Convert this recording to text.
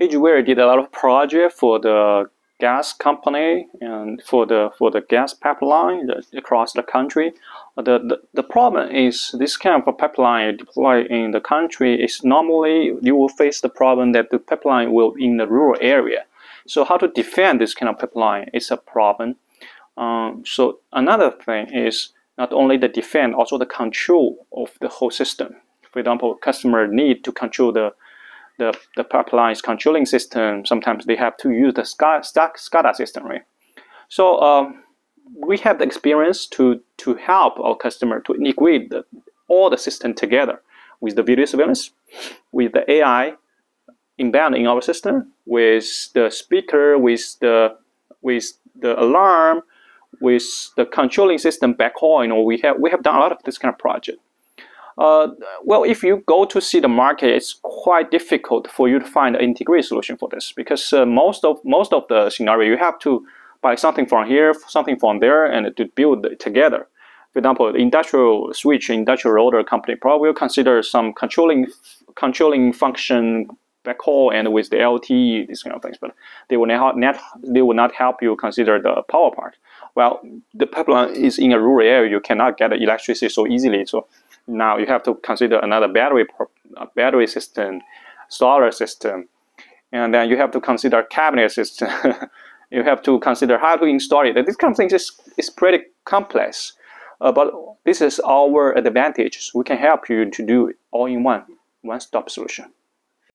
AGWare did a lot of project for the gas company and for the gas pipeline across the country. The problem is this kind of a pipeline deployed in the country is normally you will face the problem that the pipeline will be in the rural area. So how to defend this kind of pipeline is a problem. So another thing is not only the defend, also the control of the whole system. For example, customer need to control the pipeline's controlling system. Sometimes they have to use the SCADA system, right? So we have the experience to help our customer to integrate all the system together with the video surveillance, with the AI embedded in our system, with the speaker, with the alarm, with the controlling system backhaul. You know, we have done a lot of this kind of project. Well, if you go to see the market, it's quite difficult for you to find an integrated solution for this, because most of the scenario you have to buy something from here, something from there, and to build it together. For example, the industrial switch, industrial rotor company probably will consider some controlling function backhaul and with the LTE, these kind of things, but they will not help you consider the power part. Well, the pipeline is in a rural area, you cannot get electricity so easily. So now you have to consider another battery system, solar system, and then you have to consider cabinet system. You have to consider how to install it. This kind of things is pretty complex, but this is our advantage. We can help you to do it all in one-stop solution.